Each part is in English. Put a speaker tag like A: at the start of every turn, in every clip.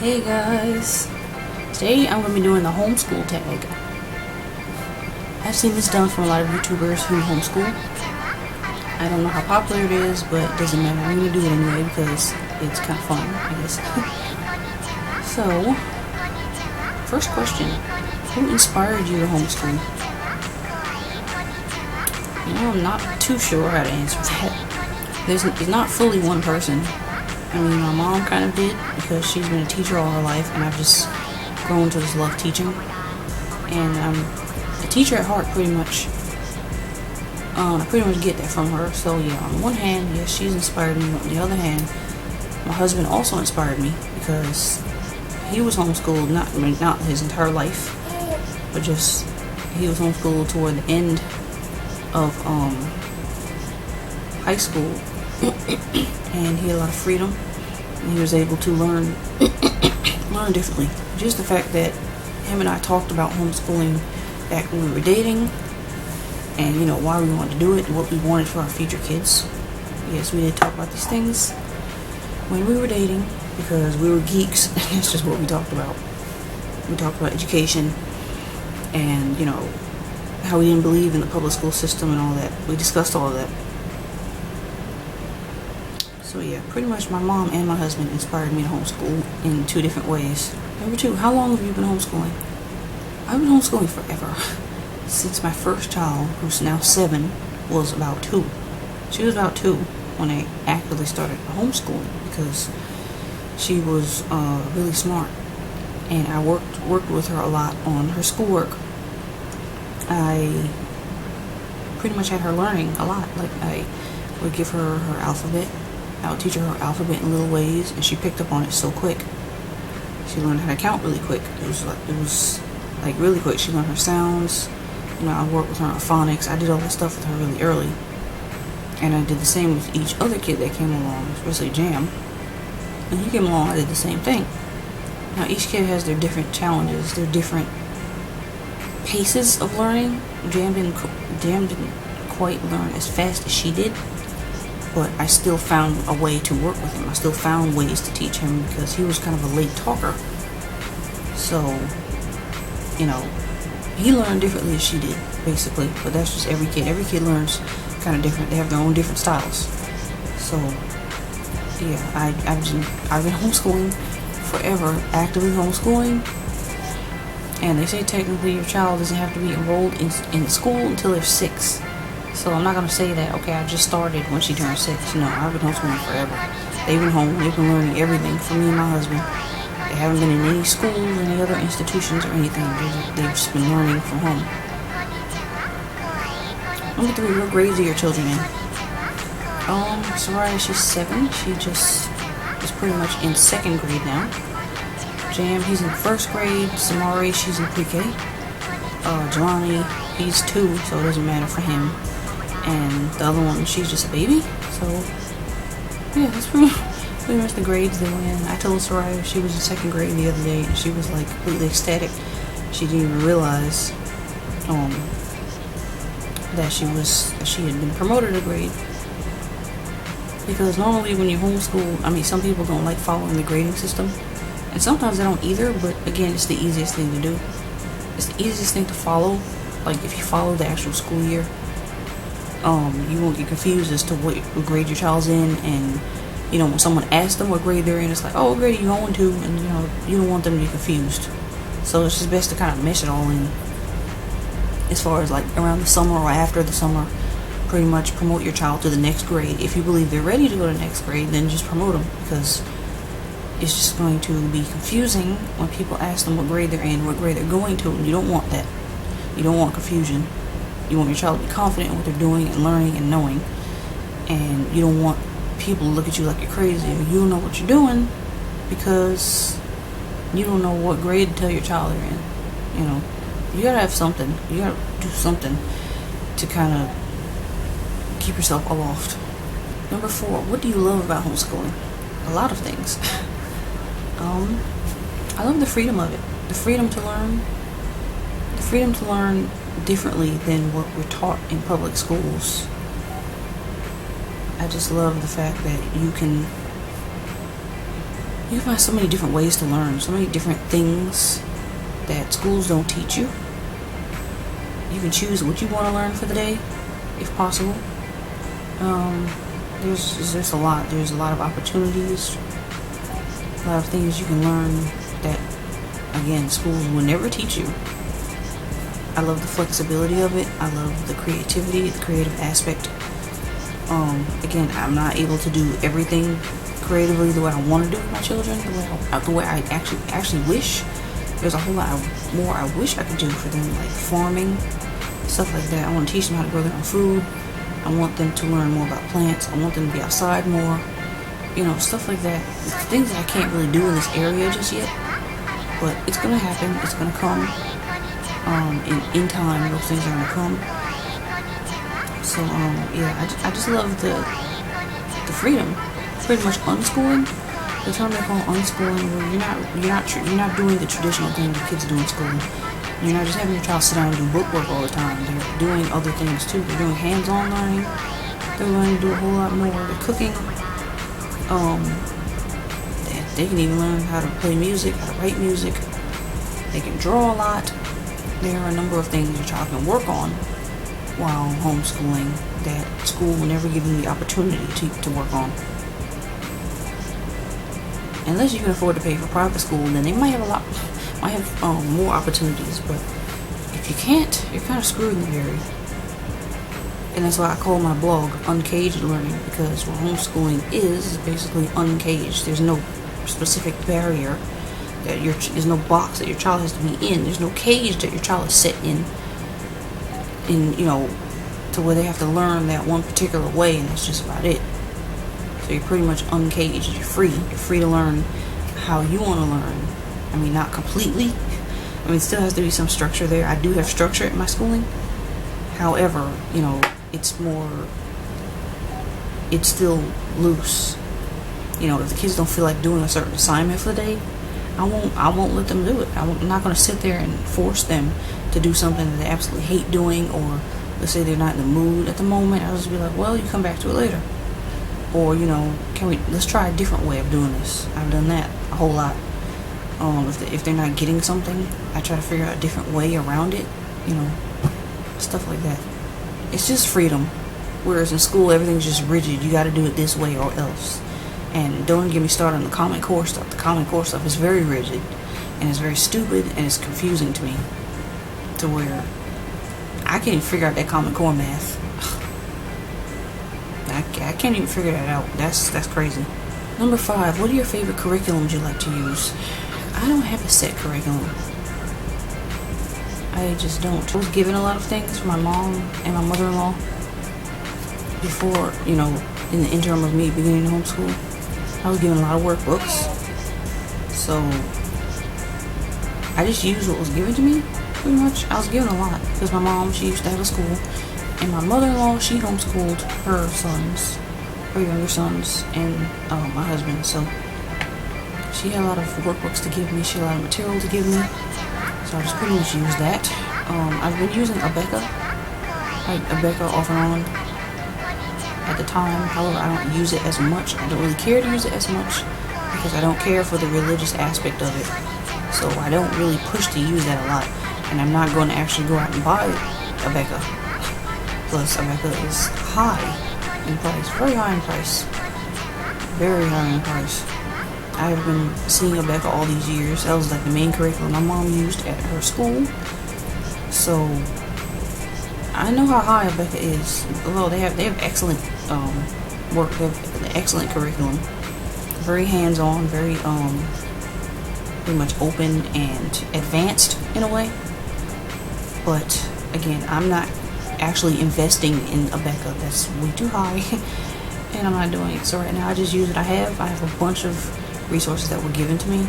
A: Hey guys, today I'm going to be doing the homeschool tag. I've seen this done from a lot of YouTubers who homeschool. I don't know how popular it is, but it doesn't matter. I'm going to do it anyway because it's kind of fun, I guess. So, first question, who inspired you to homeschool? You know, I'm not too sure how to answer that. There's not fully one person. I mean, my mom kind of did because she's been a teacher all her life, and I've just grown to just love teaching. And I'm a teacher at heart, pretty much. I pretty much get that from her. So yeah, on one hand, yes, she's inspired me. On the other hand, my husband also inspired me because he was homeschooled, not his entire life, but just he was homeschooled toward the end of high school. And he had a lot of freedom, and he was able to learn differently. Just the fact that him and I talked about homeschooling back when we were dating, and you know why we wanted to do it and what we wanted for our future kids. Yes, we did talk about these things when we were dating because we were geeks, and that's just what we talked about. We talked about education and, you know, how we didn't believe in the public school system and all that. We discussed all of that. So yeah, pretty much my mom and my husband inspired me to homeschool in two different ways. Number two, how long have you been homeschooling? I've been homeschooling forever. Since my first child, who's now 7, was about 2. She was about 2 when I actively started homeschooling because she was really smart. And I worked with her a lot on her schoolwork. I pretty much had her learning a lot. Like, I would give her her alphabet. I would teach her her alphabet in little ways, and she picked up on it so quick. She learned how to count really quick. It was like really quick. She learned her sounds. You know, I worked with her on phonics. I did all this stuff with her really early. And I did the same with each other kid that came along, especially Jam. When he came along, I did the same thing. Now, each kid has their different challenges, their different paces of learning. Jam didn't quite learn as fast as she did. But I still found a way to work with him. I still found ways to teach him because he was kind of a late talker. So, you know, he learned differently as she did, basically. But that's just every kid. Every kid learns kind of different. They have their own different styles. So, yeah, I've been homeschooling forever, actively homeschooling. And they say technically your child doesn't have to be enrolled in school until they're 6. So I'm not going to say that, okay, I just started when she turned 6. No, I've been homeschooling forever. They've been home. They've been learning everything from me and my husband. They haven't been in any schools, any other institutions or anything. They've just been learning from home. Number 3, what grades are your children in? Soraya, she's 7. She just is pretty much in 2nd grade now. Jam, he's in 1st grade. Samari, she's in pre-K. Jelani, he's 2, so it doesn't matter for him. And the other one, she's just a baby. So, yeah, that's pretty much the grades they were in. I told Soraya she was in 2nd grade the other day, and she was like completely ecstatic. She didn't even realize that she had been promoted a grade. Because normally when you homeschool, I mean, some people don't like following the grading system, and sometimes they don't either. But again, it's the easiest thing to do. It's the easiest thing to follow. Like, if you follow the actual school year, you won't get confused as to what grade your child's in. And, you know, when someone asks them what grade they're in, it's like, oh, what grade are you going to? And, you know, you don't want them to be confused. So it's just best to kind of mesh it all in. As far as, like, around the summer or after the summer, pretty much promote your child to the next grade. If you believe they're ready to go to the next grade, then just promote them. Because it's just going to be confusing when people ask them what grade they're in, what grade they're going to, and you don't want that. You don't want confusion. You want your child to be confident in what they're doing and learning and knowing. And you don't want people to look at you like you're crazy or you don't know what you're doing because you don't know what grade to tell your child they're in. You know, you gotta have something. You gotta do something to kind of keep yourself aloft. Number 4, what do you love about homeschooling? A lot of things. I love the freedom of it. The freedom to learn. The freedom to learn differently than what we're taught in public schools. I just love the fact that you can You can find so many different ways to learn, so many different things that schools don't teach you. You can choose what you want to learn for the day, if possible. There's just a lot. There's a lot of opportunities, a lot of things you can learn that, again, schools will never teach you. I love the flexibility of it. I love the creativity, the creative aspect. Again, I'm not able to do everything creatively the way I want to do with my children, the way I actually wish. There's a whole lot more I wish I could do for them, like farming, stuff like that. I want to teach them how to grow their own food. I want them to learn more about plants. I want them to be outside more. You know, stuff like that. Things that I can't really do in this area just yet. But it's going to happen. It's going to come. In time, those things are going to come. So, yeah, I just love the freedom. Pretty much unschooling. The term they call unschooling, where you're not doing the traditional thing that kids do in school. You're not just having your child sit down and do bookwork all the time. They're doing other things too. They're doing hands-on learning. They're learning to do a whole lot more. They're cooking. They can even learn how to play music, how to write music. They can draw a lot. There are a number of things your child can work on while homeschooling that school will never give them the opportunity to work on. Unless you can afford to pay for private school, then they might have more opportunities. But if you can't, you're kind of screwed in the area. And that's why I call my blog Uncaged Learning, because what homeschooling is basically uncaged. There's no specific barrier. There's no box that your child has to be in. There's no cage that your child is set in, to where they have to learn that one particular way, and that's just about it. So you're pretty much uncaged. You're free. You're free to learn how you want to learn. I mean, not completely. I mean, still has to be some structure there. I do have structure in my schooling. However, it's still loose. If the kids don't feel like doing a certain assignment for the day, I won't let them do it. I'm not going to sit there and force them to do something that they absolutely hate doing, or let's say they're not in the mood at the moment. I'll just be like, well, you come back to it later. Or, let's try a different way of doing this. I've done that a whole lot. If they're not getting something, I try to figure out a different way around it, stuff like that. It's just freedom. Whereas in school, everything's just rigid. You got to do it this way or else. And don't get me started on the Common Core stuff. The Common Core stuff is very rigid, and it's very stupid, and it's confusing to me, to where I can't even figure out that Common Core math. I can't even figure that out. That's crazy. Number 5, what are your favorite curriculums you like to use? I don't have a set curriculum. I just don't. I was given a lot of things from my mom and my mother-in-law before, in the interim of me beginning to homeschool. I was given a lot of workbooks. So I just used what was given to me, pretty much. I was given a lot because my mom, she used to have a school. And my mother-in-law, she homeschooled her sons, her younger sons, and my husband. So she had a lot of workbooks to give me. She had a lot of material to give me. So I just pretty much used that. I've been using Abeka. Abeka off and on at the time. However, I don't use it as much. I don't really care to use it as much because I don't care for the religious aspect of it. So I don't really push to use that a lot. And I'm not going to actually go out and buy Abeka. Plus, Abeka is high in price, very high in price, very high in price. I have been seeing Abeka all these years. That was like the main curriculum my mom used at her school. So I know how high Abeka is. Although they have excellent work, they have an excellent curriculum, very hands-on, very pretty much open and advanced in a way. But again, I'm not actually investing in Abeka. That's way too high, and I'm not doing it. So right now, I just use what I have. I have a bunch of resources that were given to me.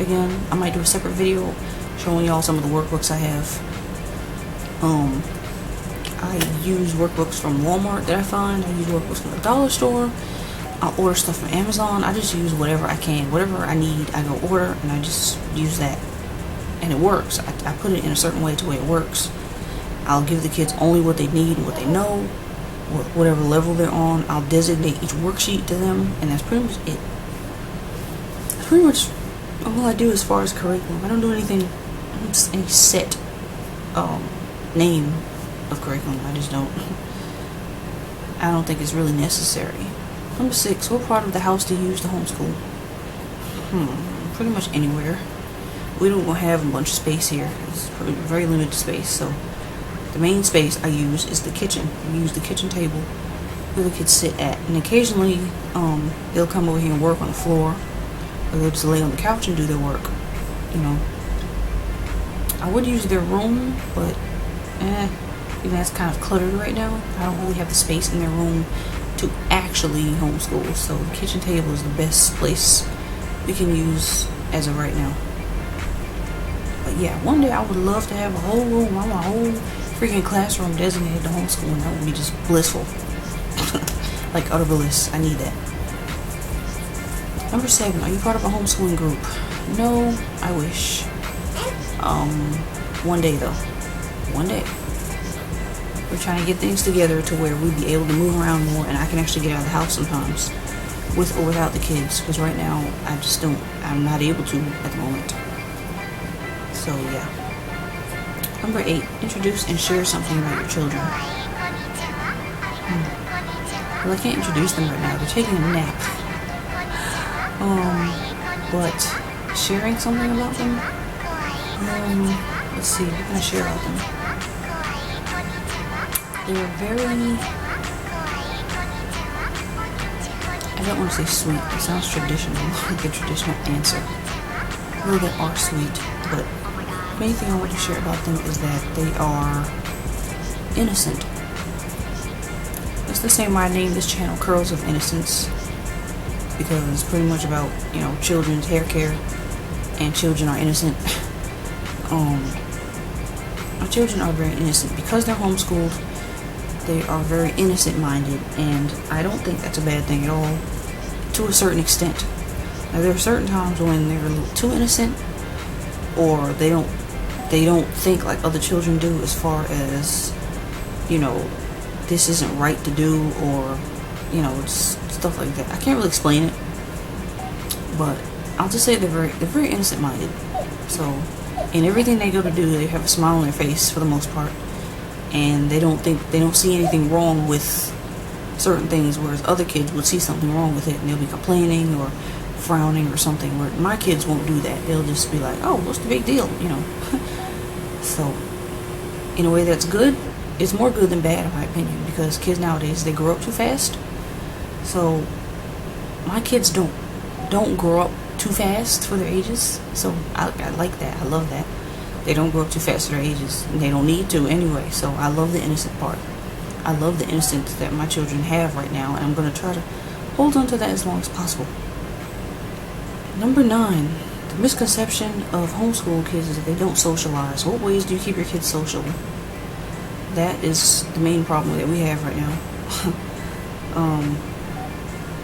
A: Again, I might do a separate video showing y'all some of the workbooks I have. I use workbooks from Walmart that I find. I use workbooks from the dollar store. I order stuff from Amazon. I just use whatever I can. Whatever I need, I go order, and I just use that. And it works. I put it in a certain way to where it works. I'll give the kids only what they need and what they know, whatever level they're on. I'll designate each worksheet to them, and that's pretty much it. pretty much all I do as far as curriculum. I don't do anything, any set name of curriculum. I just don't. I don't think it's really necessary. Number 6, what part of the house do you use to homeschool? Pretty much anywhere. We don't have a bunch of space here. It's very limited space, so the main space I use is the kitchen. I use the kitchen table where the kids sit at, and occasionally they'll come over here and work on the floor, or they'll just lay on the couch and do their work. I would use their room, but even that's kind of cluttered right now. I don't really have the space in their room to actually homeschool, so the kitchen table is the best place we can use as of right now. But yeah, one day I would love to have a whole room. I want a whole freaking classroom designated to homeschooling. That would be just blissful. Like utter bliss. I need that. Number 7, are you part of a homeschooling group? No, I wish. One day though. One day. We're trying to get things together to where we'd be able to move around more, and I can actually get out of the house sometimes with or without the kids, because right now I'm not able to at the moment. So yeah. Number 8, introduce and share something about your children. Well, I can't introduce them right now. They're taking a nap. But sharing something about them? Let's see, what can I share about them? They're very, I don't want to say sweet. It sounds traditional, like a traditional answer. Well, they are sweet, but the main thing I want to share about them is that they are innocent. It's the same why I named this channel Curls of Innocence, because it's pretty much about, children's hair care, and children are innocent. Our children are very innocent. Because they're homeschooled, they are very innocent-minded, and I don't think that's a bad thing at all, to a certain extent. Now, there are certain times when they're a little too innocent, or they don't think like other children do, as far as, this isn't right to do, or, stuff like that. I can't really explain it, but I'll just say they're very innocent-minded. So, in everything they go to do, they have a smile on their face for the most part, and they don't see anything wrong with certain things, whereas other kids would see something wrong with it and they'll be complaining or frowning or something. Where my kids won't do that. They'll just be like, "Oh, what's the big deal?" So, in a way, that's good. It's more good than bad, in my opinion, because kids nowadays, they grow up too fast. So, my kids don't grow up too fast for their ages. So, I like that. I love that. They don't grow up too fast for their ages, and they don't need to anyway. So, I love the innocent part. I love the innocence that my children have right now, and I'm going to try to hold on to that as long as possible. Number 9, the misconception of homeschool kids is that they don't socialize. What ways do you keep your kids social? That is the main problem that we have right now.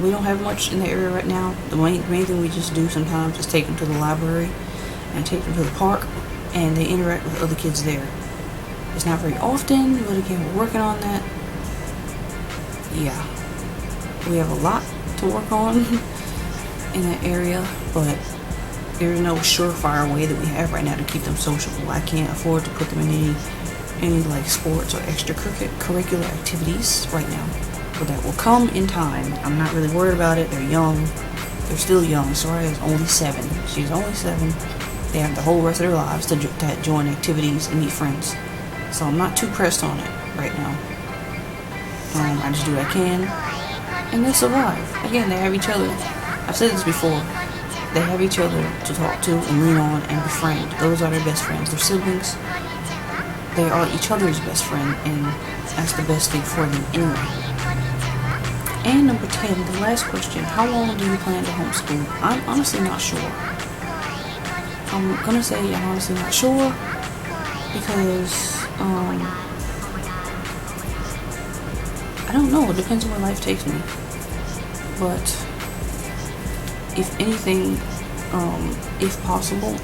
A: We don't have much in the area right now. The main thing we just do sometimes is take them to the library and take them to the park, and they interact with other kids there. It's not very often, but again, we're working on that. Yeah, we have a lot to work on in that area, but there's no surefire way that we have right now to keep them sociable. I can't afford to put them in any like sports or extracurricular activities right now, but that will come in time. I'm not really worried about it. They're young. They're still young. Soraya is only 7. She's only 7. They have the whole rest of their lives to join activities and meet friends. So I'm not too pressed on it right now. I just do what I can, and they survive. Again, they have each other. I've said this before. They have each other to talk to and lean on and befriend. Those are their best friends. They're siblings. They are each other's best friend, and that's the best thing for them anyway. And number 10, the last question. How long do you plan to homeschool? I'm honestly not sure. I'm gonna say I'm honestly not sure, because I don't know. It depends on where life takes me. But if anything, if possible,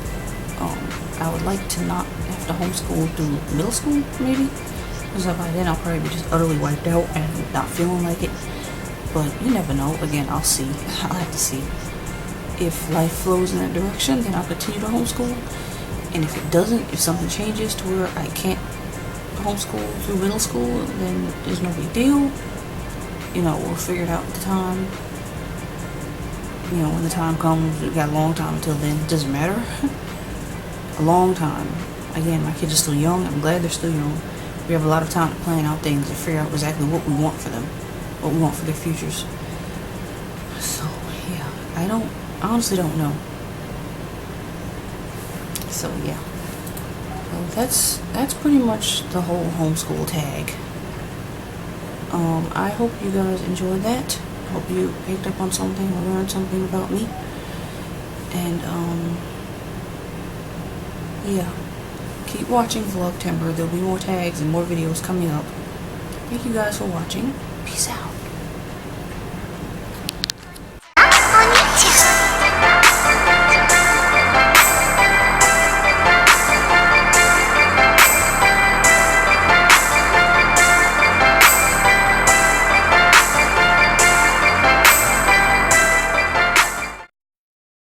A: I would like to not have to homeschool through middle school, maybe, because by then I'll probably be just utterly wiped out and not feeling like it. But you never know. Again, I'll see. I'll have to see. If life flows in that direction, then I'll continue to homeschool. And if it doesn't, if something changes to where I can't homeschool through middle school, then there's no big deal. You know, we'll figure it out at the time. You know, when the time comes, we've got a long time until then. It doesn't matter. A long time. Again, my kids are still young. I'm glad they're still young. We have a lot of time to plan out things and figure out exactly what we want for them, what we want for their futures. So, yeah, I honestly don't know. So, yeah. So that's pretty much the whole homeschool tag. I hope you guys enjoyed that. Hope you picked up on something or learned something about me. And, yeah. Keep watching Vlogtember. There'll be more tags and more videos coming up. Thank you guys for watching. Peace out.